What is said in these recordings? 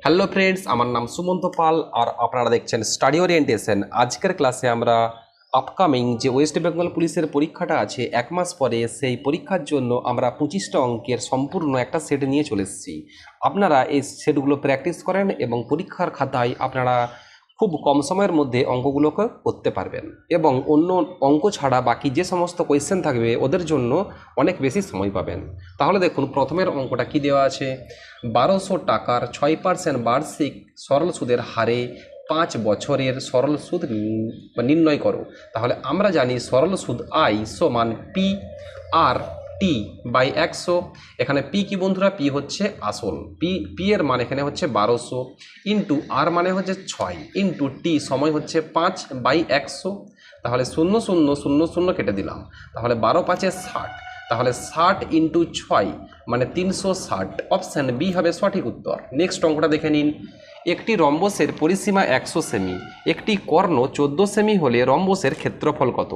Hello friends, আমার নাম সুমন্ত পাল আর আপনারা দেখছেন স্টাডি ওরিয়েন্টেশন। আজকের ক্লাসে আমরা আপকামিং যে ওয়েস্ট বেঙ্গল পুলিশের পরীক্ষাটা আছে 1 মাস পরে, সেই পরীক্ষার জন্য আমরা 25টা অঙ্কের সম্পূর্ণ একটা সেট নিয়ে চলে এসেছি। আপনারা এই সেটগুলো প্র্যাকটিস করেন এবং পরীক্ষার খাতায় আপনারা খুব কম সময়ের মধ্যে অঙ্কগুলোকে করতে পারবেন এবং অন্য অঙ্ক ছাড়া বাকি যে সমস্ত কোয়েশ্চেন থাকবে ওদের জন্য অনেক বেশি সময় পাবেন। তাহলে দেখুন, প্রথমের অঙ্কটা কি দেওয়া আছে। 1200 টাকার 6% বার্ষিক সরল সুদের হারে 5 বছরের সরল সুদ নির্ণয় করো। তাহলে আমরা জানি সরল সুদ আই সমান পি আর টি বাই 100। এখানে পি কি বন্ধুরা? পি হচ্ছে আসল, পি এর মান এখানে হচ্ছে 1200 ইন্টু আর মানে হচ্ছে 6 ইন্টু টি সময় হচ্ছে 5 বাই 100। তাহলে 0 0 0 0 কেটে দিলাম। তাহলে 12 5 60। তাহলে 60 ইন্টু 6 মানে 360। অপশান বি হবে সঠিক উত্তর। নেক্সট অঙ্কটা দেখে নিন। একটি রম্বসের পরিসীমা 100 সেমি, একটি কর্ণ 14 সেমি হলে রম্বসের ক্ষেত্রফল কত?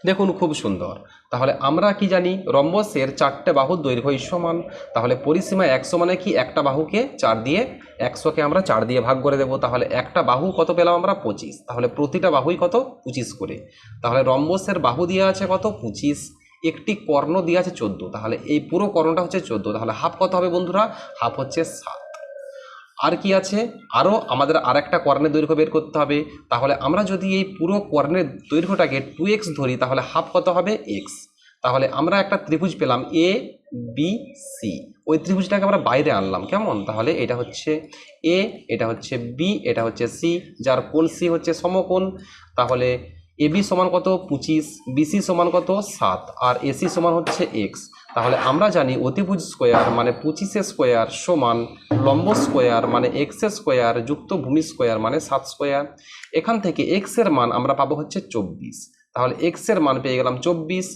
দেখুন, খুব সুন্দর। তাহলে আমরা কি জানি? রম্বসের 4টে বাহুর দৈর্ঘ্য সমান। তাহলে পরিসীমা 100 মানে কি? একটা বাহুকে 4 দিয়ে, 100কে আমরা 4 দিয়ে ভাগ করে দেবো। তাহলে একটা বাহু কত পেলাম আমরা? 25। তাহলে প্রতিটা বাহুই কত? 25 করে। তাহলে রম্বসের বাহু দিয়ে আছে কত? 25। একটি কর্ণ দিয়ে আছে 14। তাহলে এই পুরো কর্ণটা হচ্ছে 14। তাহলে হাফ কত হবে বন্ধুরা? হাফ হচ্ছে 7। আর কি আছে? আরও আমাদের আরেকটা কর্ণের দৈর্ঘ্য বের করতে হবে। তাহলে আমরা যদি এই পুরো কর্ণের দৈর্ঘ্যটাকে 2x ধরি, তাহলে হাফ কত হবে? x। তাহলে আমরা একটা ত্রিভুজ পেলাম এ বি সি। ওই ত্রিভুজটাকে আমরা বাইরে আনলাম, কেমন? তাহলে এটা হচ্ছে এ, এটা হচ্ছে বি, এটা হচ্ছে সি, যার কোণ সি হচ্ছে সমকোণ। তাহলে এবি সমান কত? 25, বিসি সমান কত? 7, আর এসি সমান হচ্ছে এক্স। তাহলে আমরা জানি অতিভুজ স্কোয়ার মানে 25 স্কোয়ার সমান লম্ব স্কোয়ার মানে এক্স স্কোয়ার যুক্ত ভূমি স্কোয়ার মানে 7 স্কোয়ার। এখান থেকে এক্স এর মান আমরা পাবো হচ্ছে 24। তাহলে এক্স এর মান পেয়ে গেলাম 24।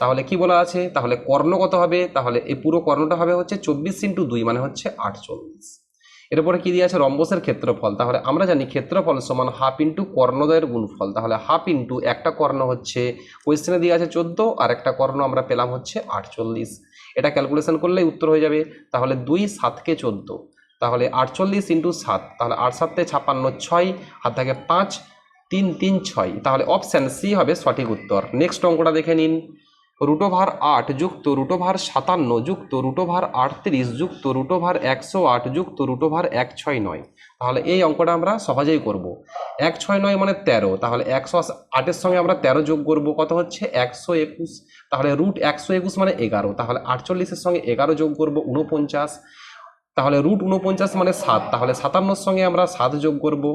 তাহলে কি বলা আছে? তাহলে কর্ণ কত হবে? তাহলে এই পুরো কর্ণটা হবে হচ্ছে 24 ইন্টু 2 মানে হচ্ছে 48। এরপরে কি দিয়ে আছে? রম্বসের ক্ষেত্রফল। তাহলে আমরা জানি ক্ষেত্রফল সমান হাফ ইন্টু কর্ণদ্বয়ের গুণফল। তাহলে হাফ ইন্টু একটা কর্ণ হচ্ছে কোয়েশ্চেনে দিয়ে আছে 14, আর একটা কর্ণ আমরা পেলাম হচ্ছে 48। এটা ক্যালকুলেশন করলেই উত্তর হয়ে যাবে। তাহলে 2 7কে 14, তাহলে 48 ইন্টু 7, তাহলে 8 7 56, 6 হাত থাকে 5, 3 3 6। তাহলে অপশান সি হবে সঠিক উত্তর। নেক্সট অঙ্কটা দেখে নিন। রুটোভার 8 যুক্ত রুটোভার 57 যুক্ত রুটোভার 38 যুক্ত রুটোভার 108 যুক্ত রুটোভার 169। তাহলে এই অঙ্কটা আমরা সহজেই করব। 169 মানে 13। তাহলে 108-এর সঙ্গে আমরা 13 যোগ করব, কত হচ্ছে? 121। তাহলে রুট 121 মানে 11। তাহলে 48-এর সঙ্গে 11 যোগ করব, 49। তাহলে রুট 49 মানে 7। তাহলে 57-এর সঙ্গে আমরা 7 যোগ করব,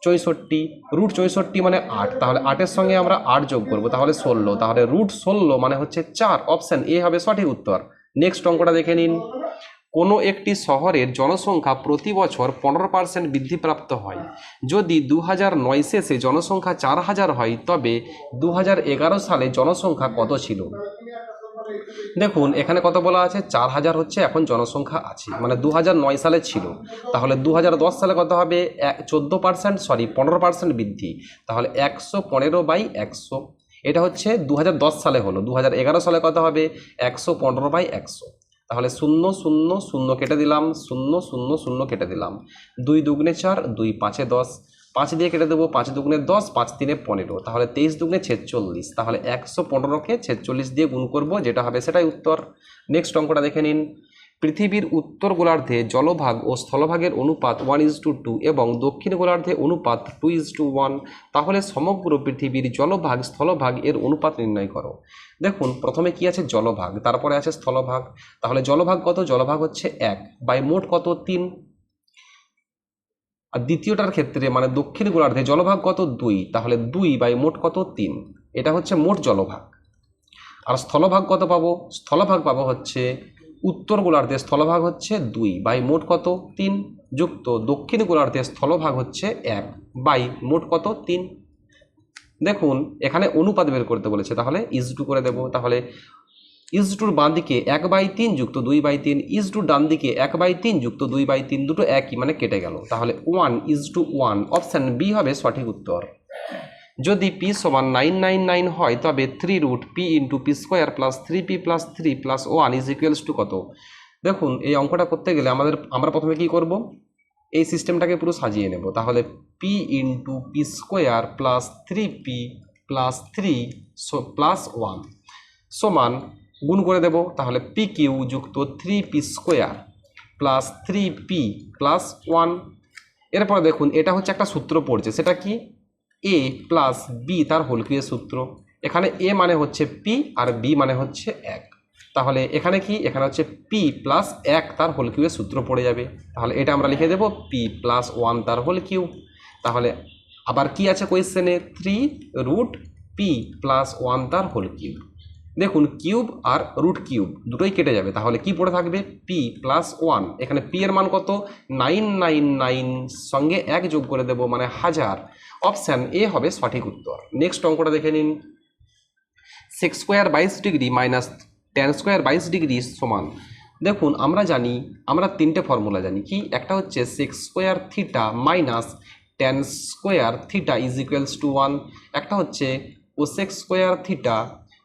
64। রুট 64 মানে 8। তাহলে 8-এর সঙ্গে আমরা 8 যোগ করব, তাহলে 16। তাহলে রুট 16 মানে হচ্ছে 4। অপশান এ হবে সঠিক উত্তর। নেক্সট অঙ্কটা দেখে নিন। কোনো একটি শহরের জনসংখ্যা প্রতি বছর 15% বৃদ্ধিপ্রাপ্ত হয়। যদি 2009 শেষে জনসংখ্যা 4000 হয়, তবে 2011 সালে জনসংখ্যা কত ছিল? দেখুন, এখানে কত বলা আছে? 4000 হচ্ছে এখন জনসংখ্যা আছে, মানে 2009 সালে ছিল। তাহলে 2010 সালে কত হবে? 14%, সরি 15% বৃদ্ধি। তাহলে 115/100। এটা হচ্ছে 2010 সালে হলো। 2011 সালে কত হবে? 115/100। তাহলে 0 0 0 কেটে দিলাম, 0 0 0 কেটে দিলাম। 2 দুগুণে 4, 2 5-এ 10, 5 দিয়ে কেটে দেবো, 5 দুগুণে 10, 5 3-এ 15। তাহলে 23 দুগুণে 46। তাহলে 115কে 46 দিয়ে গুণ করব, যেটা হবে সেটাই উত্তর। নেক্সট অঙ্কটা দেখে নিন। পৃথিবীর উত্তর গোলার্ধে জলভাগ ও স্থলভাগের অনুপাত 1:2 এবং দক্ষিণ গোলার্ধে অনুপাত 2:1। তাহলে সমগ্র পৃথিবীর জলভাগ স্থলভাগ এর অনুপাত নির্ণয় করো। দেখুন, প্রথমে কি আছে? জলভাগ, তারপরে আছে স্থলভাগ। তাহলে জলভাগ কত? জলভাগ হচ্ছে 1 বাই মোট কত? 3। আর দ্বিতীয়টার ক্ষেত্রে মানে দক্ষিণ গোলার্ধে জলভাগ কত? 2। তাহলে 2 বাই মোট কত? 3। এটা হচ্ছে মোট জলভাগ। আর স্থলভাগ কত পাবো? স্থলভাগ পাবো হচ্ছে উত্তর গোলার্ধে স্থলভাগ হচ্ছে 2 বাই মোট কত? 3 যুক্ত দক্ষিণ গোলার্ধে স্থলভাগ হচ্ছে 1 বাই মোট কত? 3। দেখুন, এখানে অনুপাত বের করতে বলেছে, তাহলে ইজ টু করে দেবো। তাহলে ইজ টুর বাঁ দিকে 1/3 যুক্ত 2/3, ইজ টুর ডান দিকে 1/3 যুক্ত 2/3, দুটো একই মানে কেটে গেল। তাহলে 1:1। অপশান বি হবে সঠিক উত্তর। যদি পি সমান 999 হয়, তবে 3 root P into P square plus 3p plus 3 plus 1 is equals to কত? দেখুন এই অঙ্কটা করতে গেলে আমরা প্রথমে কি করব, এই সিস্টেমটাকে পুরো সাজিয়ে নেব। তাহলে P into P square plus 3p plus 3 plus 1 সমান গুণ করে দেব। তাহলে পি কিউ যুক্ত 3p square plus 3p plus 1। এরপরে দেখুন এটা হচ্ছে একটা সূত্র পড়ছে, সেটা কি, এ প্লাস বি তার হোল কিউবের সূত্র। এখানে এ মানে হচ্ছে পি আর বি মানে হচ্ছে 1। তাহলে এখানে কি, এখানে হচ্ছে পি প্লাস 1 তার হোল কিউবের সূত্র পড়ে যাবে। তাহলে এটা আমরা লিখে দেব পি প্লাস 1 তার হোল কিউব। তাহলে আবার কি আছে কোয়েশ্চেনে, 3√p প্লাস 1 তার হোল কিউব। দেখুন কিউব আর রুট কিউব দুটোই কেটে যাবে, তাহলে কি পড়ে থাকবে, পি প্লাস 1। এখানে পি এর মান কত, 999, সঙ্গে 1 যোগ করে দেব মানে 1000। অপশান এ হবে সঠিক উত্তর। নেক্সট অঙ্কটা দেখে নিন। Sec square 22 degree minus tan square 22 degree সমান, দেখুন আমরা জানি, আমরা তিনটে ফর্মুলা জানি, কি একটা হচ্ছে sec square theta minus tan square theta is equals to 1, একটা হচ্ছে cosec square theta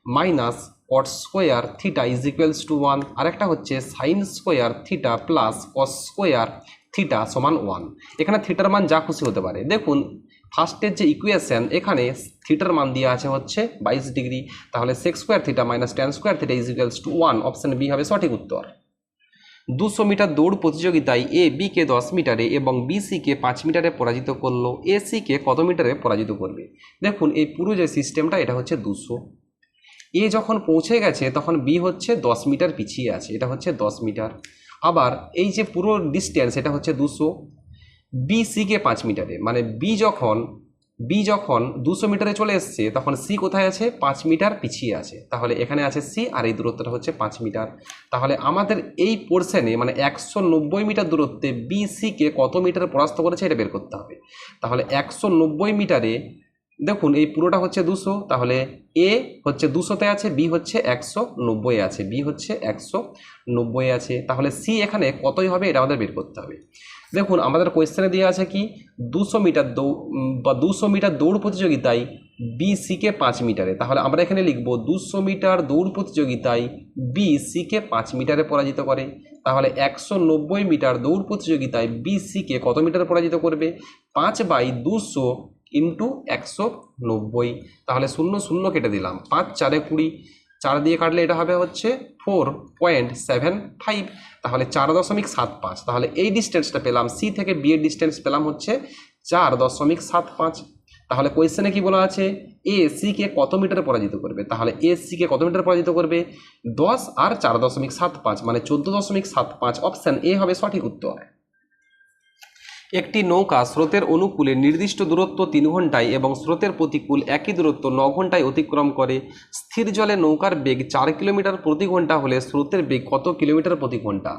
minus cot square theta is equals to 1, আর একটা হচ্ছে sine square theta plus cos square theta সমান 1। এখানে থিটার মান যা খুশি হতে পারে। দেখুন ফার্স্টের যে ইকুয়েশন, এখানে থিটার মান দিয়ে আছে হচ্ছে 22 ডিগ্রি, তাহলে sec square theta minus tan square theta is equals to 1, option B হবে সঠিক উত্তর। 200 মিটার দৌড় প্রতিযোগিতায় এ বিকে 10 মিটারে এবং বি সিকে 5 মিটারে পরাজিত করলো, এ সিকে কত মিটারে পরাজিত করবে। দেখুন এই পুরো যে সিস্টেমটা, এটা হচ্ছে 200। এ যখন পৌঁছে গেছে তখন বি হচ্ছে 10 মিটার পিছিয়ে আছে, এটা হচ্ছে 10 মিটার। আবার এই যে পুরো ডিস্টেন্স, এটা হচ্ছে 200, বি সিকে 5 মিটারে, মানে বি যখন 200 মিটারে চলে এসছে তখন সি কোথায় আছে, 5 মিটার পিছিয়ে আছে। তাহলে এখানে আছে সি আর এই দূরত্বটা হচ্ছে 5 মিটার। তাহলে আমাদের এই পোর্শনে মানে 190 মিটার দূরত্বে বি সিকে কত মিটার পরাস্ত করেছে এটা বের করতে হবে। তাহলে 190 মিটারে, দেখুন এই পুরোটা হচ্ছে 200, তাহলে এ হচ্ছে 200-তে আছে, বি হচ্ছে 190 আছে, বি হচ্ছে 190 আছে। তাহলে সি এখানে কতই হবে এটা আমাদের বের করতে হবে। দেখুন আমাদের কোয়েশ্চেনে দেওয়া আছে কি, 200 মিটার দৌড় বা 200 মিটার দৌড় প্রতিযোগিতায় বি সিকে 5 মিটারে। তাহলে আমরা এখানে লিখব 200 মিটার দৌড় প্রতিযোগিতায় বি সিকে 5 মিটারে পরাজিত করে। তাহলে 190 মিটার দৌড় প্রতিযোগিতায় বি সিকে কত মিটারে পরাজিত করবে, 5/200 ইন্টু 190। তাহলে 0 0 কেটে দিলাম, 5 4 20, 4 দিয়ে কাটলে এটা হবে হচ্ছে 4.75। তাহলে 4.75। তাহলে এই ডিস্টেন্সটা পেলাম, সি থেকে বি এর ডিস্টেন্স পেলাম হচ্ছে 4.75। তাহলে কোয়েশ্চেনে কি বলা আছে, এ সি কে কত মিটারে পরাজিত করবে। তাহলে এ সি কে কত মিটারে পরাজিত করবে, 10 আর 4.75 মানে 14.75। অপশান এ হবে সঠিক উত্তর। একটি নৌকা স্রোতের অনুকূলে নির্দিষ্ট দূরত্ব 3 ঘন্টায় এবং স্রোতের প্রতিকূল একই দূরত্ব 9 ঘন্টায় অতিক্রম করে। স্থির জলে নৌকার বেগ 4 কিলোমিটার প্রতি ঘন্টা হলে স্রোতের বেগ কত কিলোমিটার প্রতি ঘন্টা।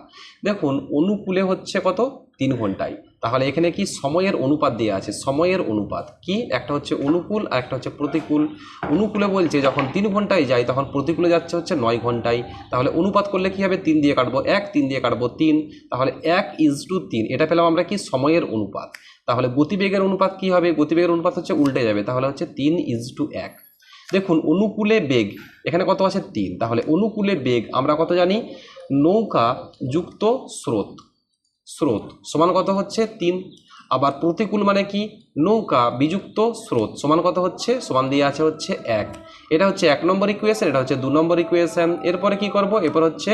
দেখুন অনুকূলে হচ্ছে কত, 3 ঘন্টায়। তাহলে এখানে কি সময়ের অনুপাত দেওয়া আছে, সময়ের অনুপাত কি, একটা হচ্ছে অনুকূল আর একটা হচ্ছে প্রতিকূল। অনুকূলে বলছে যখন 3 ঘন্টায় যায় তখন প্রতিকূলে যাচ্ছে হচ্ছে 9 ঘন্টায়। তাহলে অনুপাত করলে কি হবে, 3 দিয়ে কাটবো 1, 3 দিয়ে কাটবো 3, তাহলে 1:3। এটা পেলাম আমরা কি, সময়ের অনুপাত। তাহলে গতিবেগের অনুপাত কি হবে, গতিবেগের অনুপাত হচ্ছে উল্টে যাবে, তাহলে হচ্ছে 3:1। দেখুন অনুকূলে বেগ এখানে কত আছে, 3। তাহলে অনুকূলে বেগ আমরা কত জানি, নৌকা যুক্ত স্রোত, স্রোত সমান কত হচ্ছে 3। আবার প্রতিকূল মানে কি, নৌকা বিযুক্ত স্রোত সমান কত হচ্ছে, সমান দিয়ে আছে হচ্ছে 1। এটা হচ্ছে 1 নম্বর ইকুয়েশন, এটা হচ্ছে 2 নম্বর ইকুয়েশন। এরপরে কি করব, এরপর হচ্ছে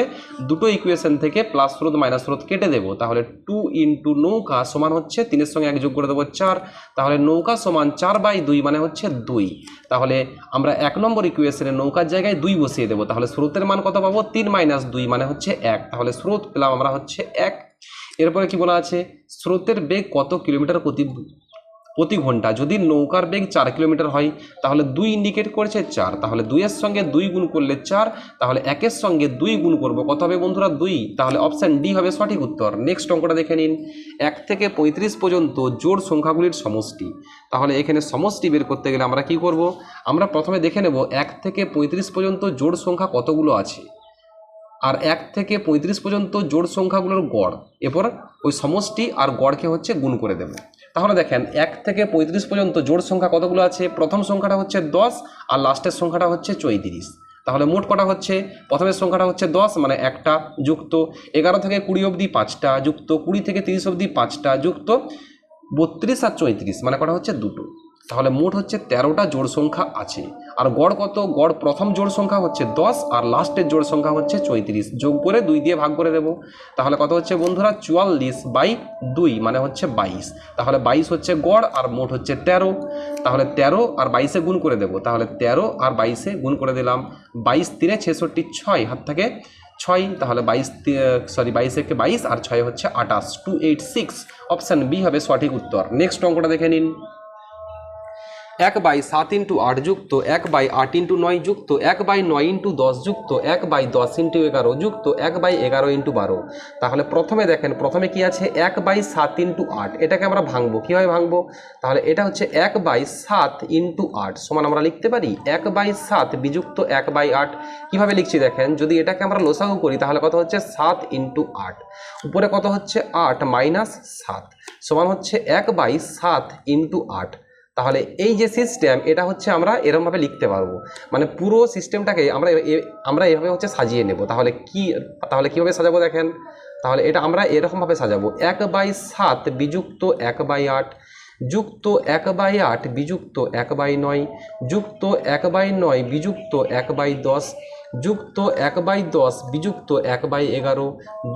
দুটো ইকুয়েশন থেকে প্লাস স্রোত মাইনাস স্রোত কেটে দেব। তাহলে 2 ইন্টু নৌকা সমান হচ্ছে 3-এর সঙ্গে 1 যোগ করে দেবো 4। তাহলে নৌকা সমান 4/2 মানে হচ্ছে 2। তাহলে আমরা 1 নম্বর ইকুয়েশনে নৌকার জায়গায় 2 বসিয়ে দেবো। তাহলে স্রোতের মান কত পাবো, 3 - 2 মানে হচ্ছে 1। তাহলে স্রোত পেলাম আমরা হচ্ছে 1। এরপরে কি বলা আছে, স্রোতের বেগ কত কিলোমিটার প্রতি ঘন্টা। যদি নৌকার বেগ 4 কিলোমিটার হয় তাহলে 2 ইন্ডিকেট করেছে 4, তাহলে 2-এর সঙ্গে 2 গুণ করলে 4, তাহলে 1-এর সঙ্গে 2 গুণ করব কত হবে বন্ধুরা, 2। তাহলে অপশান ডি হবে সঠিক উত্তর। নেক্সট অঙ্কটা দেখে নিন, 1 থেকে 35 পর্যন্ত জোড় সংখ্যাগুলির সমষ্টি। তাহলে এখানে সমষ্টি বের করতে গেলে আমরা কি করব, আমরা প্রথমে দেখে নেব 1 থেকে 35 পর্যন্ত জোড় সংখ্যা কতগুলো আছে, আর 1 থেকে 35 পর্যন্ত জোড় সংখ্যাগুলোর গড়, এরপর ওই সমষ্টি আর গড়কে হচ্ছে গুণ করে দেব। তাহলে দেখেন 1 থেকে 35 পর্যন্ত জোড় সংখ্যা কতগুলো আছে, প্রথম সংখ্যাটা হচ্ছে 10 আর লাস্টের সংখ্যাটা হচ্ছে 34। তাহলে মোট কটা হচ্ছে, প্রথমের সংখ্যাটা হচ্ছে 10 মানে একটা, যুক্ত 11 থেকে 20 অবধি 5টা, যুক্ত 20 থেকে 30 অবধি 5টা, যুক্ত 32 আর 34 মানে কটা হচ্ছে 2টো। তাহলে মোট হচ্ছে 13টা জোড় সংখ্যা আছে। আর গড় কত, গড় প্রথম জোড় সংখ্যা হচ্ছে 10 আর লাস্টের জোড় সংখ্যা হচ্ছে 34, যোগ করে 2 দিয়ে ভাগ করে দেবো। তাহলে কত হচ্ছে বন্ধুরা, 44/2 মানে হচ্ছে 22। তাহলে 22 হচ্ছে গড় আর মোট হচ্ছে 13। তাহলে 13 আর 22-এ গুণ করে দেবো। তাহলে 13 আর 22-এ গুণ করে দিলাম। 22 3 66, 6 হাত থেকে 6, তাহলে 22 একে 22 আর 6 হচ্ছে 28, 286। অপশান বি হবে সঠিক উত্তর। নেক্সট অঙ্কটা দেখে নিন। 1/7 × 8 যুক্ত 1/8 × 9 যুক্ত 1/9 × 10 যুক্ত 1/10 × 11 যুক্ত 1/11 × 12। তাহলে প্রথমে দেখেন, প্রথমে কি আছে 1/7 × 8, এটাকে আমরা ভাঙবো। কীভাবে ভাঙবো, তাহলে এটা হচ্ছে 1/7 × 8 সমান আমরা লিখতে পারি 1/7 বিযুক্ত 1/8। কীভাবে লিখছি দেখেন, যদি এটাকে আমরা লসাগু করি তাহলে কত হচ্ছে 7 × 8, উপরে কত হচ্ছে 8 - 7 সমান হচ্ছে 1/7 × 8। তাহলে এই যে সিস্টেম, এটা হচ্ছে আমরা এরকমভাবে লিখতে পারবো, মানে পুরো সিস্টেমটাকে আমরা এভাবে হচ্ছে সাজিয়ে নেব। তাহলে কীভাবে সাজাবো দেখেন, তাহলে এটা আমরা এরকমভাবে সাজাবো 1/7 বিযুক্ত 1/8 যুক্ত 1/8 বিযুক্ত 1/9 যুক্ত 1/9 বিযুক্ত 1/10 যুক্ত 1/10 বিযুক্ত 1/11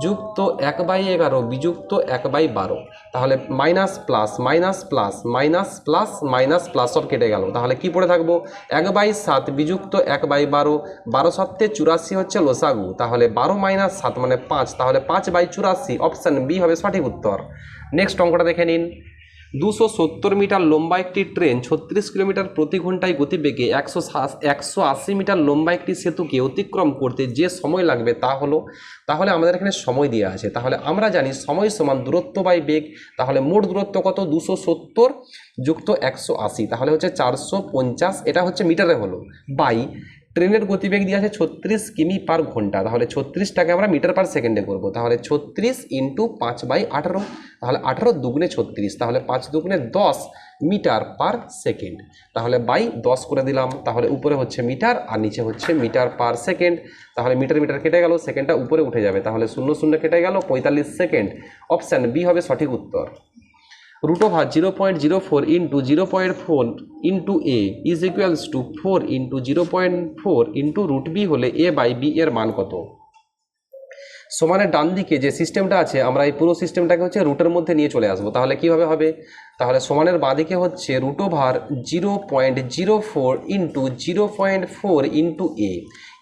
যুক্ত 1/11 বিযুক্ত 1/12। তাহলে minus plus minus plus minus plus minus plus সব কেটে গেল। তাহলে কি পড়ে থাকবো, 1/7 বিযুক্ত 1/12, 12 7 84 হচ্ছে লসাগু। তাহলে 12 - 7 মানে 5, তাহলে 5/84। অপশান বি হবে সঠিক উত্তর। নেক্সট অঙ্কটা দেখে নিন। 270 মিটার লম্বা একটি ট্রেন 36 কিলোমিটার প্রতি ঘন্টায় গতিবেগে 180 মিটার লম্বা একটি সেতুকে অতিক্রম করতে যে সময় লাগবে তাহলে আমাদের এখানে সময় দেওয়া আছে। তাহলে আমরা জানি সময় সমান দূরত্ব বাই বেগ। তাহলে মোট দূরত্ব কত, 270 যুক্ত 180, তাহলে হচ্ছে 450, এটা হচ্ছে মিটারে হলো, বাই ট্রেনের গতিবেগ দিয়ে আছে 36 কিমি/ঘন্টা। তাহলে 36টাকে আমরা মিটার পার সেকেন্ডে করবো। তাহলে 36 × 5/18, তাহলে 18 দুগুণে 36, তাহলে 5 দুগুণে 10 মিটার পার সেকেন্ড। তাহলে বাই 10 করে দিলাম। তাহলে উপরে হচ্ছে মিটার আর নিচে হচ্ছে মিটার পার সেকেন্ড। তাহলে মিটার মিটার কেটে গেল, সেকেন্ডটা উপরে উঠে যাবে। তাহলে 0 0 কেটে গেল, 45 সেকেন্ড। অপশান বি হবে সঠিক উত্তর। √0.04 × 0.4 × a is equals two 4 × 0.4 × √b হলে a/b এর মান কত। সমানের ডান দিকে যে সিস্টেমটা আছে, আমরা এই পুরো সিস্টেমটাকে হচ্ছে রুটের মধ্যে নিয়ে চলে আসবো। তাহলে কিভাবে হবে, তাহলে সমানের বাঁ দিকে হচ্ছে √0.04 × 0.4 × a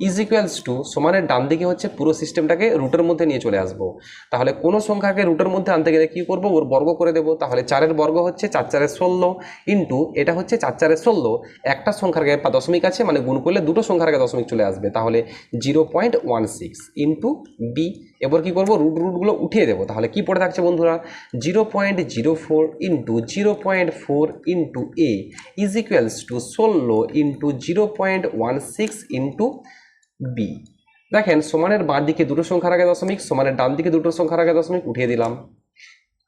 ইজ ইকুয়ালস টু, সমানের ডান দিকে হচ্ছে পুরো সিস্টেমটাকে রুটের মধ্যে নিয়ে চলে আসবো। তাহলে কোনো সংখ্যাকে রুটের মধ্যে আনতে গেলে কী করবো, ওর বর্গ করে দেবো। তাহলে 4-এর বর্গ হচ্ছে 4 4 16 ইন্টু এটা হচ্ছে 4 4 16, একটা সংখ্যার আগে দশমিক আছে মানে গুণ করলে দুটো সংখ্যার আগে দশমিক চলে আসবে। তাহলে 0.16 ইন্টু বি। এবার কী করবো, রুটগুলো উঠিয়ে দেবো। তাহলে কি পড়ে থাকছে বন্ধুরা, 0.04 × 0.4 × a is equals two 16 × 0.16 × b। দেখেন সমানের বাঁ দিকে দুটো সংখ্যার আগে দশমিক, সমানের ডান দিকে দুটো সংখ্যার আগে দশমিক উঠিয়ে দিলাম।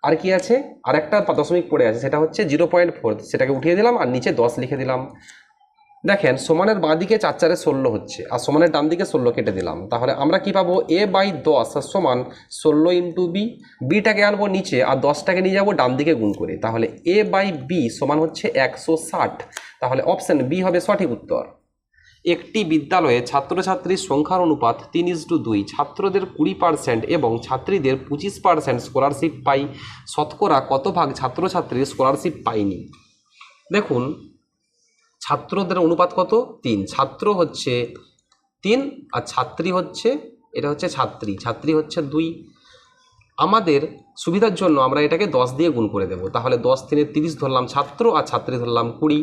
আর কি আছে, আরেকটা দশমিক পড়ে আছে, সেটা হচ্ছে 0.4, সেটাকে উঠিয়ে দিলাম আর নিচে 10 লিখে দিলাম। দেখেন সমানের বাঁ দিকে 4 4 16 হচ্ছে আর সমানের ডান দিকে 16 কেটে দিলাম। তাহলে আমরা কি পাবো, a/10 সমান 16 × b। বিটাকে আনবো নিচে আর 10টাকে নিয়ে যাবো ডান দিকে গুণ করে। তাহলে a/b সমান হচ্ছে 160। তাহলে অপশান বি হবে সঠিক উত্তর। একটি বিদ্যালয়ে ছাত্রছাত্রীর সংখ্যার অনুপাত 3:2, ছাত্রদের 20% এবং ছাত্রীদের 25% স্কলারশিপ পাই, শতকরা কত ভাগ ছাত্রছাত্রীর স্কলারশিপ পায়নি। দেখুন ছাত্রদের অনুপাত কত, 3, ছাত্র হচ্ছে 3 আর ছাত্রী হচ্ছে, এটা হচ্ছে ছাত্রী হচ্ছে 2। আমাদের সুবিধার জন্য আমরা এটাকে 10 দিয়ে গুণ করে দেব। তাহলে 10 3 30 ধরলাম ছাত্র আর ছাত্রী ধরলাম 20।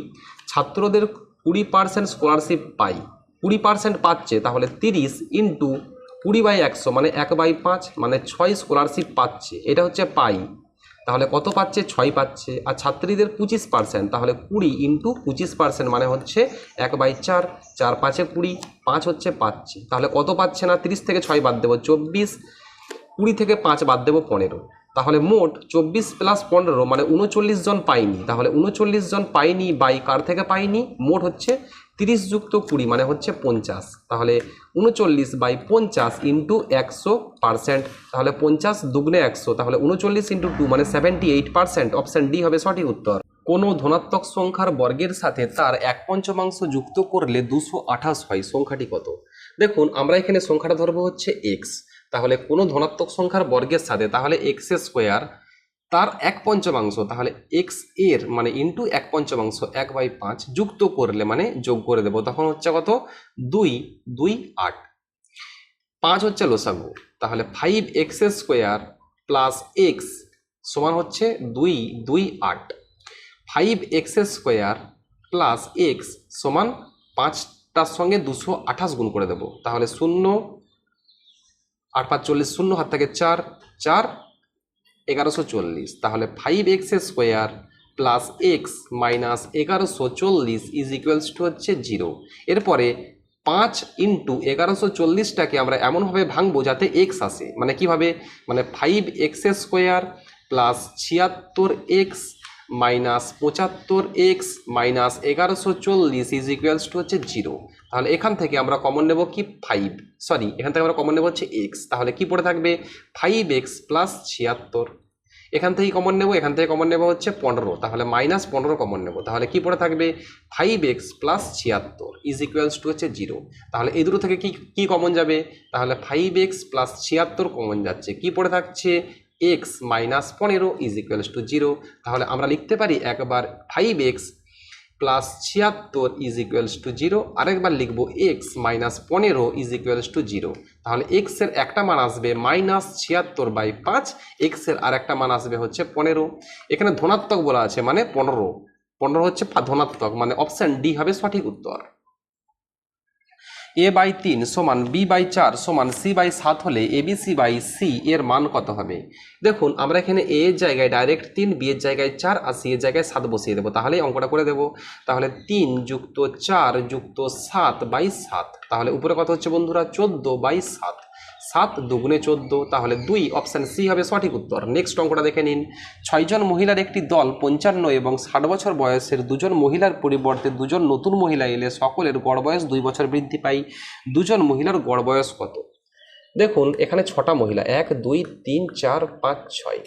ছাত্রদের 20% স্কলারশিপ পাই, 20% পাচ্ছে, তাহলে 30 × 20/100 মানে 1/5 মানে 6 স্কলারশিপ পাচ্ছে, এটা হচ্ছে পাই। তাহলে কত পাচ্ছে, 6 পাচ্ছে। আর ছাত্রীদের 25%, তাহলে 20 × 25% মানে হচ্ছে 1/4, 4 5 20, 5 হচ্ছে পাচ্ছে। তাহলে কত পাচ্ছে না, 30 থেকে 6 বাদ দেবো 24, 20 থেকে 5 বাদ দেবো 15। তাহলে মোট 24 + 15 মানে 39 জন পাইনি। তাহলে 39 জন পাইনি বাই কার থেকে পাইনি, মোট হচ্ছে 30 যুক্ত 20 মানে হচ্ছে 50, তাহলে 39/50 ইন্টু 100%, তাহলে 50 দুগুণে 100, তাহলে 39 ইন্টু 2 মানে 78%। অপশন ডি হবে সঠিক উত্তর। কোনো ধনাত্মক সংখ্যার বর্গের সাথে তার 1/5 যুক্ত করলে 228 হয়, সংখ্যাটি কত? দেখুন আমরা এখানে সংখ্যাটা ধরবো হচ্ছে এক্স, তাহলে কোনো ধনাত্মক সংখ্যার বর্গের সাথে, তাহলে এক্স স্কোয়ার তার 1/5, তাহলে এক্স এর মানে ইন্টু 1/5 1/5 যুক্ত করলে মানে যোগ করে দেবো, তখন হচ্ছে কত? 2 2 8, 5 হচ্ছে লসাগু, তাহলে 5x² প্লাস এক্স সমান হচ্ছে 2 2 8, 5x² প্লাস এক্স সমান 5টার সঙ্গে 228 গুণ করে দেবো, তাহলে 0 8 5 40, 0 হাত থেকে 4 4 1140, তাহলে 5x² plus x minus 1140 is equals two হচ্ছে 0। এরপরে 5 ইন্টু 1140টাকে আমরা এমনভাবে ভাঙবো যাতে এক্স আসে, মানে কিভাবে? মানে 5x² plus 76x minus 75x minus 1140 is equals two হচ্ছে 0। তাহলে এখান থেকে আমরা কমন নেব কি 5, সরি এখান থেকে আমরা কমন নেব হচ্ছে এক্স, তাহলে কি পড়ে থাকবে 5x প্লাস 76, এখান থেকে কমন নেব, এখান থেকে কমন নেব হচ্ছে 15, তাহলে -15 কমন নেব, তাহলে কি পড়ে থাকবে 5x plus 76 is equals two হচ্ছে 0। তাহলে এই দুটো থেকে কি কি কমন যাবে? তাহলে 5x প্লাস 76 কমন যাচ্ছে, কি পড়ে থাকছে x minus 15 is equals two 0। তাহলে আমরা লিখতে পারি একবার 5x plus 76 is equals two 0, আরেকবার লিখবো x minus 15 is equals two 0। তাহলে x এর একটা মান আসবে -76/5, x এর আর একটা মান আসবে হচ্ছে 15। এখানে ধনাত্মক বলা আছে মানে 15 হচ্ছে ধনাত্মক, মানে অপশন ডি হবে সঠিক উত্তর। a/3 সমান b/4 সমান c/7 হলে abc/c এর মান কত হবে? দেখুন আমরা এখানে a এর জায়গায় ডাইরেক্ট 3, b এর জায়গায় 4 আর c এর জায়গায় 7 বসিয়ে দেবো, তাহলে অঙ্কটা করে দেবো। তাহলে 3 যুক্ত 4 যুক্ত 7/7, তাহলে উপরে কত হচ্ছে বন্ধুরা 14/7, 7 দুগুণে 14, তাহলে 2 অপশান সি হবে সঠিক উত্তর। নেক্সট অঙ্কটা দেখে নিন। 6 জন মহিলার একটি দল 55 এবং 60 বছর বয়সের 2 জন মহিলার পরিবর্তে 2 জন নতুন মহিলা এলে সকলের গড় বয়স 2 বছর বৃদ্ধি পায়। 2 জন মহিলার গড় বয়স কত? দেখুন এখানে 6টা মহিলা, 1 2 3 4 5 6,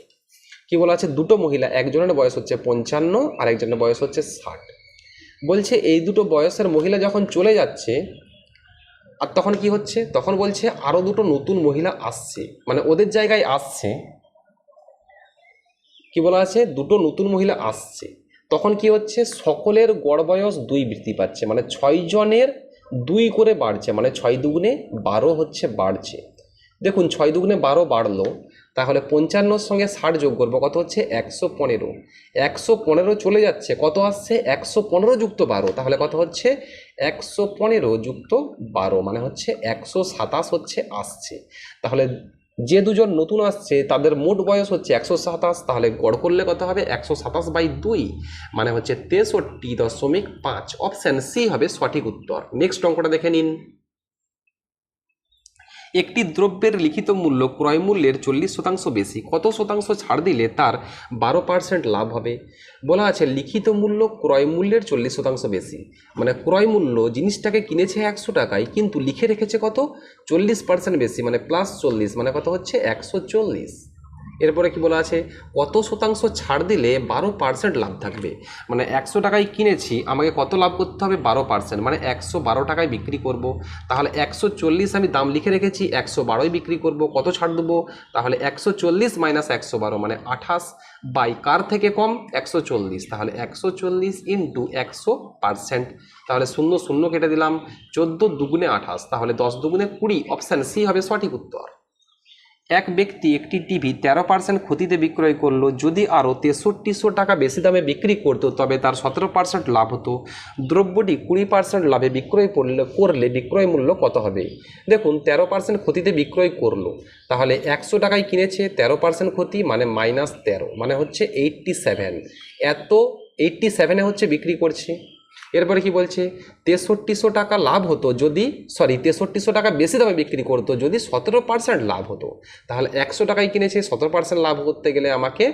কি বলা আছে দুটো মহিলা, একজনের বয়স হচ্ছে 55 আর একজনের বয়স হচ্ছে 60। বলছে এই দুটো বয়সের মহিলা যখন চলে যাচ্ছে আর তখন কি হচ্ছে, তখন বলছে আরো দুটো নতুন মহিলা আসছে, মানে ওদের জায়গায় আসছে, কি বলা আছে দুটো নতুন মহিলা আসছে, তখন কি হচ্ছে সকলের গড় বয়স 2 বৃদ্ধি পাচ্ছে, মানে 6 জনের 2 করে বাড়ছে, মানে 6 দুগুণে 12 হচ্ছে বাড়ছে। দেখুন 6 দুগুণে 12 বাড়লো, তাহলে 55 সঙ্গে 60 যোগ করবো, কত হচ্ছে 115। 115 চলে যাচ্ছে, কত আসছে 115 যুক্ত 12, তাহলে কত হচ্ছে 115 যুক্ত 12 মানে হচ্ছে 127 হচ্ছে আসছে। তাহলে যে দুজন নতুন আসছে তাদের মোট বয়স হচ্ছে 127, তাহলে গড় করলে কত হবে 127/2 মানে হচ্ছে 63.5। অপশান সি হবে সঠিক উত্তর। নেক্সট অঙ্কটা দেখে নিন। একটি দ্রব্যের লিখিত মূল্য ক্রয় মূল্যের 40% বেশি, কত শতাংশ ছাড় দিলে তার 12% লাভ হবে? বলা আছে লিখিত মূল্য ক্রয় মূল্যের 40% বেশি, মানে ক্রয় মূল্য জিনিসটাকে কিনেছে 100 টাকায় কিন্তু লিখে রেখেছে কত 40% বেশি, মানে +40 মানে কত হচ্ছে 140। এরপরে কি বলা আছে কত শতাংশ ছাড় দিলে 12% লাভ থাকবে, মানে 100 টাকায় কিনেছি আমাকে কত লাভ করতে হবে 12%, মানে 112 টাকায় বিক্রি করব। তাহলে 140 আমি দাম লিখে রেখেছি, 112ই বিক্রি করব, কত ছাড় দেবো? তাহলে 140 মাইনাস 112 মানে 28 বাই কার থেকে কম 140, তাহলে 140 ইন্টু 100%, তাহলে 0 0 কেটে দিলাম, 14 দুগুণে 28, তাহলে 10 দুগুণে 20। অপশান সি হবে সঠিক উত্তর। এক ব্যক্তি একটি টিভি 13% ক্ষতিতে বিক্রয় করলো, যদি আরও 6300 টাকা বেশি দামে বিক্রি করতো তবে তার 17% লাভ হতো। দ্রব্যটি 20% লাভে বিক্রয় করলে বিক্রয় মূল্য কত হবে? দেখুন 13% ক্ষতিতে বিক্রয় করলো, তাহলে 100 টাকায় কিনেছে, 13% ক্ষতি মানে -13 মানে হচ্ছে 87, এত 87-এ হচ্ছে বিক্রি করছে। এরপরে কি বলছে 6300 টাকা লাভ হতো যদি 6300 টাকা বেশি দামে বিক্রি করতো যদি 17% লাভ হতো। তাহলে 100 টাকায় কিনেছে, 17% লাভ করতে গেলে আমাকে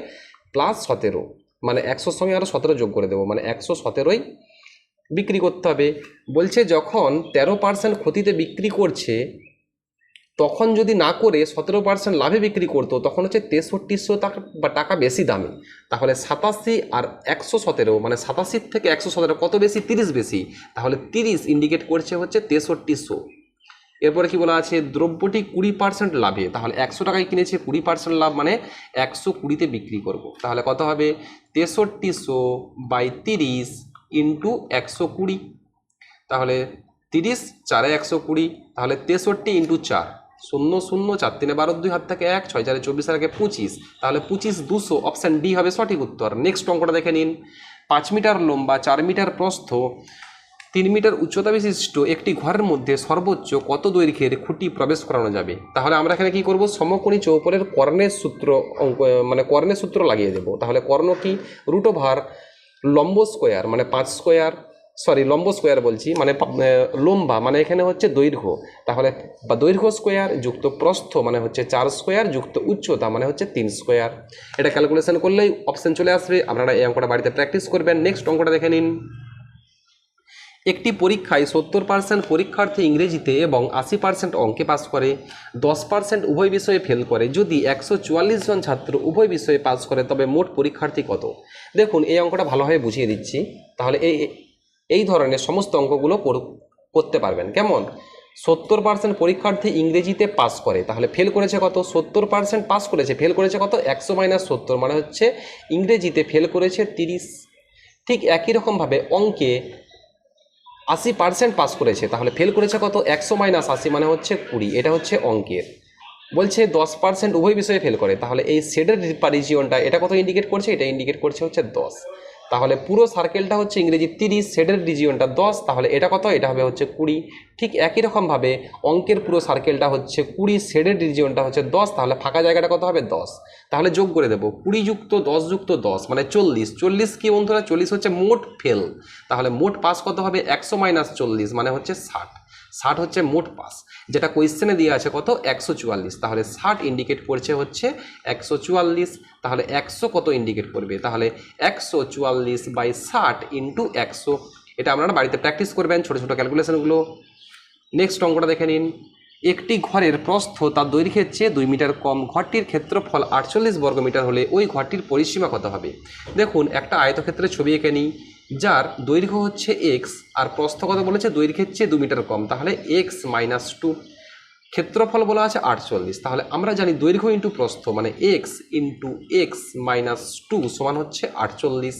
+17 মানে 100-র সঙ্গে আরও 17 যোগ করে দেবো, মানে 117ই বিক্রি করতে হবে। বলছে যখন 13% ক্ষতিতে বিক্রি করছে তখন যদি না করে 17% লাভে বিক্রি করতো তখন হচ্ছে 6300 টাকা বা টাকা বেশি দামে। তাহলে 87 আর 117 মানে 87 থেকে 117 কত বেশি? 30 বেশি। তাহলে 30 ইন্ডিকেট করছে হচ্ছে 6300। এরপরে কি বলা আছে? দ্রব্যটি 20% লাভে। তাহলে 100 টাকায় কিনেছে, 20% লাভ মানে 120তে বিক্রি করব। তাহলে কত হবে? 6300/30 ইন্টু 120। তাহলে 30 4 120, তাহলে 63 ইন্টু 4, 0 0 4 3 12 2 হাত থেকে 1, 6 4 24 আর 25, তাহলে 25 200, অপশান ডি হবে সঠিক উত্তর। নেক্সট অঙ্কটা দেখে নিন। 5 মিটার লম্বা, 4 মিটার প্রস্থ, 3 মিটার উচ্চতা বিশিষ্ট একটি ঘরের মধ্যে সর্বোচ্চ কত দৈর্ঘ্যের খুঁটি প্রবেশ করানো যাবে? তাহলে আমরা এখানে কি করব? সমকোণী চৌপলের কর্ণের সূত্র মানে কর্ণের সূত্র লাগিয়ে দেব। তাহলে কর্ণ কি? রুট ওভার লম্ব স্কোয়ার মানে 5 স্কোয়ার, সরি লম্ব স্কোয়ার বলছি, মানে লম্বা মানে এখানে হচ্ছে দৈর্ঘ্য, তাহলে বা দৈর্ঘ্য স্কোয়ার যুক্ত প্রস্থ মানে হচ্ছে 4 স্কোয়ার যুক্ত উচ্চতা মানে হচ্ছে 3 স্কোয়ার। এটা ক্যালকুলেশন করলেই অপশন চলে আসবে। আপনারা এই অঙ্কটা বাড়িতে প্র্যাকটিস করবেন। নেক্সট অঙ্কটা দেখে নিন। একটি পরীক্ষায় 70% পরীক্ষার্থী ইংরেজিতে এবং 80% অঙ্কে পাস করে, 10% উভয় বিষয়ে ফেল করে। যদি 144 জন ছাত্র উভয় বিষয়ে পাস করে তবে মোট পরীক্ষার্থী কত? দেখুন এই অঙ্কটা ভালোভাবে বুঝিয়ে দিচ্ছি, তাহলে এই ধরনের সমস্ত অঙ্কগুলো করতে পারবেন। কেমন? 70% পরীক্ষার্থী ইংরেজিতে পাস করে, তাহলে ফেল করেছে কত? 70% পাস করেছে, ফেল করেছে কত? 100 - 70 মানে হচ্ছে ইংরেজিতে ফেল করেছে 30। ঠিক একই রকমভাবে অঙ্কে 80% পাস করেছে, তাহলে ফেল করেছে কত? 100 - 80 মানে হচ্ছে 20। এটা হচ্ছে অঙ্কের। বলছে 10% উভয় বিষয়ে ফেল করে, তাহলে এই শেডের রিজিয়নটা এটা কত ইন্ডিকেট করছে? এটা ইন্ডিকেট করছে হচ্ছে 10। তাহলে পুরো সার্কেলটা হচ্ছে ইংরেজি 30, শেডের রিজিয়নটা 10, তাহলে এটা কত? এটা হবে হচ্ছে 20। ঠিক একই রকমভাবে অঙ্কের পুরো সার্কেলটা হচ্ছে 20, শেডের রিজিয়নটা হচ্ছে 10, তাহলে ফাঁকা জায়গাটা কত হবে? 10। তাহলে যোগ করে দেবো 20 যুক্ত 10 যুক্ত 10 মানে 40। 40 কি বন্ধুরা? 40 হচ্ছে মোট ফেল। তাহলে মোট পাস কত হবে? 100 - 40 মানে হচ্ছে 60। 60 হচ্ছে মোট পাস, যেটা কোয়েশ্চেনে দিয়ে আছে কত? 144। তাহলে 60 ইন্ডিকেট করছে হচ্ছে 144। তাহলে 100 কত ইন্ডিকেট করবে? তাহলে 144/60 ইন্টু 100। এটা আপনারা বাড়িতে প্র্যাকটিস করবেন ছোটো ছোটো ক্যালকুলেশনগুলো। নেক্সট অঙ্কটা দেখে নিন। একটি ঘরের প্রস্থ তার দৈর্ঘ্যের চেয়ে 2 মিটার কম, ঘরটির ক্ষেত্রফল 48 বর্গমিটার হলে ওই ঘরটির পরিসীমা কত হবে? দেখুন একটা আয়তক্ষেত্রের ছবি এঁকে নিই, যার দৈর্ঘ্য হচ্ছে এক্স আর প্রস্থ কত বলেছে? দৈর্ঘ্যের চেয়ে 2 মিটার কম, তাহলে x - 2। ক্ষেত্রফল বলা আছে 48, তাহলে আমরা জানি দৈর্ঘ্য ইন্টু প্রস্থ মানে x ইন্টু x - 2 সমান হচ্ছে 48।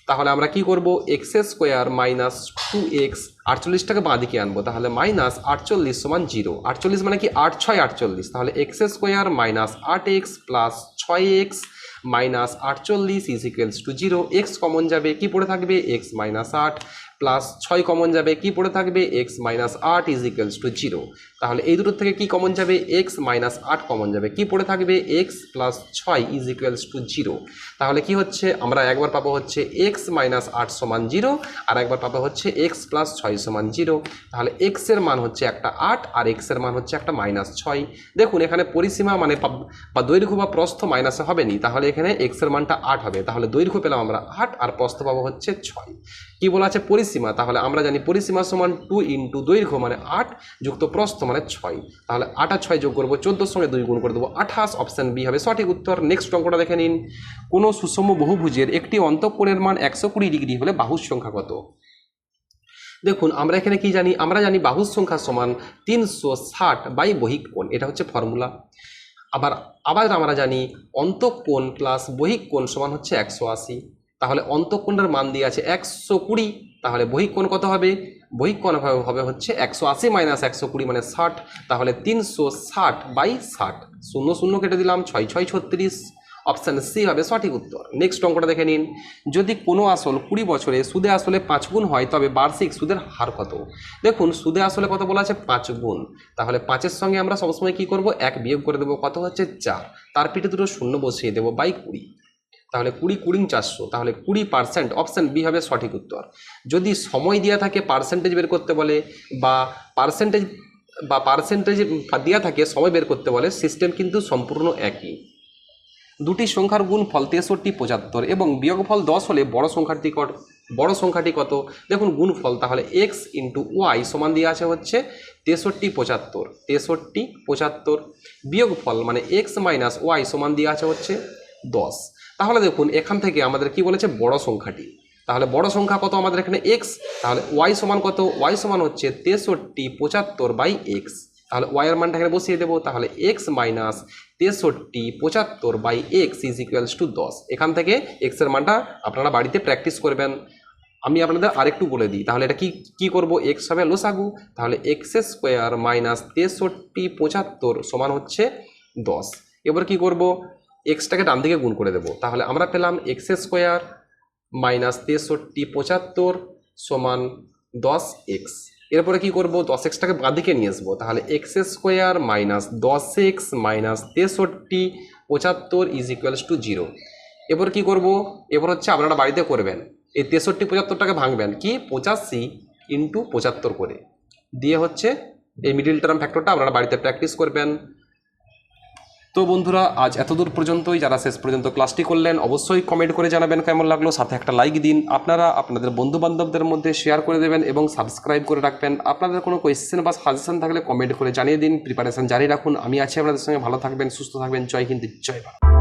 তাহলে আমরা কি করব? এক্স স্কোয়ার মাইনাস 2x, 48টাকে বাঁ দিকে আনবো, তাহলে -48 সমান 0। 48 মানে কি? 8 6 48, তাহলে x square minus 8x plus 6x minus 48 is equals two 0। X common যাবে, কি পড়ে থাকবে? x - 8 প্লাস 6 কমন যাবে, কি পড়ে থাকবে? x - 8 is equals two 0। তাহলে এই দুটোর থেকে কি কমন যাবে? x - 8 কমন যাবে, কি পড়ে থাকবে? x plus 6 is equals two 0। তাহলে কি হচ্ছে? আমরা একবার পাবো হচ্ছে x - 8 সমান 0, আর একবার পাবো হচ্ছে x প্লাস 6 সমান 0। তাহলে x এর মান হচ্ছে একটা 8 আর x এর মান হচ্ছে একটা -6। দেখুন এখানে পরিসীমা মানে বা দৈর্ঘ্য বা প্রস্থ মাইনাসে হবে নি, তাহলে এখানে x এর মানটা 8 হবে। তাহলে দৈর্ঘ্য পেলাম আমরা 8 আর প্রস্থ পাবো হচ্ছে 6। কি বলা আছে? পরিসীমা। তাহলে আমরা জানি পরিসীমা সমান 2 ইন্টু দৈর্ঘ্য মানে 8 যুক্ত প্রস্থ মানে 6। তাহলে 8 আর 6 যোগ করবো, 14 সঙ্গে 2 গুণ করে দেবো 28। অপশান বি হবে সঠিক উত্তর। নেক্সট অঙ্কটা দেখে নিন। কোনো সুষম বহুভুজের একটি অন্তঃকোণের মান 120 ডিগ্রি হলে বাহুর সংখ্যা কত? দেখুন আমরা এখানে কি জানি? আমরা জানি বাহুর সংখ্যা সমান 360 বহিক কোণ, এটা হচ্ছে ফর্মুলা। আবার আমরা জানি অন্তঃকোণ প্লাস বহিক কোণ সমান হচ্ছে 180। তাহলে অন্তঃকোণের মান দিয়ে আছে 120, তাহলে বহিক কোণ কত হবে? বহিক কোণ হবে হচ্ছে 180 - 120 মানে 60। তাহলে 360/60, 0 0 কেটে দিলাম, 6 6 36। অপশান সি হবে সঠিক উত্তর। নেক্সট অঙ্কটা দেখে নিন। যদি কোনো আসল 20 বছরে সুদে আসলে 5 গুণ হয় তবে বার্ষিক সুদের হার কত? দেখুন সুদে আসলে কত বলা আছে? 5 গুণ। তাহলে 5-এর সঙ্গে আমরা সবসময় কি করব? 1 বিয়োগ করে দেবো, কত হচ্ছে? 4। তার পিঠে দুটো শূন্য বসিয়ে দেবো বাই 20। তাহলে 20 20 400, তাহলে 20%। অপশান বি হবে সঠিক উত্তর। যদি সময় দেওয়া থাকে পার্সেন্টেজ বের করতে বলে বা পার্সেন্টেজ দেওয়া থাকে সময় বের করতে বলে, সিস্টেম কিন্তু সম্পূর্ণ একই। দুটি সংখ্যার গুণফল 63 75 এবং বিয়োগফল 10 হলে বড় সংখ্যার নিকট বড় সংখ্যাটি কত? দেখুন গুণফল, তাহলে এক্স ইন্টু ওয়াই সমান দিয়ে আছে হচ্ছে 63 75 বিয়োগফল মানে এক্স মাইনাস ওয়াই সমান দিয়ে আছে হচ্ছে 10। তাহলে দেখুন এখান থেকে আমাদের কি বলেছে? বড় সংখ্যাটি। তাহলে বড় সংখ্যা কত আমাদের এখানে? এক্স। তাহলে ওয়াই সমান কত? ওয়াই সমান হচ্ছে 63 বাই এক্স। তাহলে ওয়াই এর মানটা এখানে বসিয়ে দেবো। তাহলে x minus 63 by x is equals to 10। এখান থেকে এক্স এর মানটা আপনারা বাড়িতে প্র্যাকটিস করবেন। আমি আপনাদের আরেকটু বলে দিই, তাহলে এটা কি করব? এক্স হবে লসাগু, তাহলে এক্স স্কোয়ার মাইনাস 63 সমান হচ্ছে 10। এবার কি করব? এক্সটাকে ডান দিকে গুণ করে দেব। তাহলে আমরা পেলাম এক্স স্কোয়ার মাইনাস 63 সমান 10 এক্স। এরপরে কি করব? 10 এক্সটাকে বাঁ দিকে নিয়ে আসবো। তাহলে x square minus 10 x minus 63 is equals two 0। এবার কি করব? এবার হচ্ছে আপনারা বাড়িতে করবেন, এই 63 ভাঙবেন কি 85 ইন্টু 75 করে দিয়ে হচ্ছে এই মিডিল টার্ম ফ্যাক্টরটা আপনারা বাড়িতে প্র্যাকটিস করবেন। তো বন্ধুরা আজ এতদূর পর্যন্তই। যারা শেষ পর্যন্ত ক্লাসটি করলেন অবশ্যই কমেন্ট করে জানাবেন কেমন লাগলো, সাথে একটা লাইক দিন। আপনারা আপনাদের বন্ধু বান্ধবদের মধ্যে শেয়ার করে দেবেন এবং সাবস্ক্রাইব করে রাখবেন। আপনাদের কোনো কোয়েশ্চেন বা সাজেশন থাকলে কমেন্ট করে জানিয়ে দিন। প্রিপারেশন জারি রাখুন। আমি আছি আপনাদের সঙ্গে। ভালো থাকবেন, সুস্থ থাকবেন। জয় হিন্দ, জয় ভারত।